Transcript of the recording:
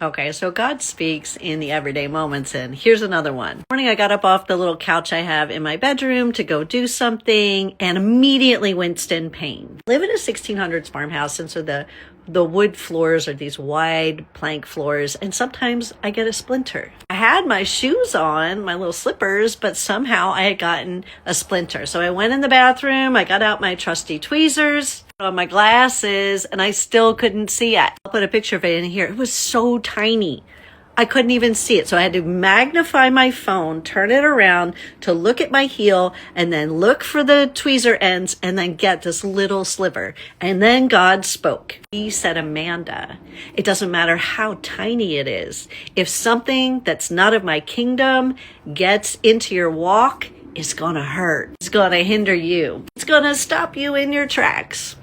Okay, so God speaks in the everyday moments, and here's another one. Morning, I got up off the little couch I have in my bedroom to go do something and immediately winced in pain. I live in a 1600s farmhouse, and so the wood floors are these wide plank floors, and sometimes I get a splinter. I had my shoes on, my little slippers, but somehow I had gotten a splinter. So I went in the bathroom, I got out my trusty tweezers, on my glasses, and I still couldn't see it. I'll put a picture of it in here. It was so tiny. I couldn't even see it. So I had to magnify my phone, turn it around to look at my heel, and then look for the tweezer ends, and then get this little sliver. And then God spoke. He said, Amanda, it doesn't matter how tiny it is. If something that's not of my kingdom gets into your walk, it's gonna hurt. It's gonna hinder you. It's gonna stop you in your tracks.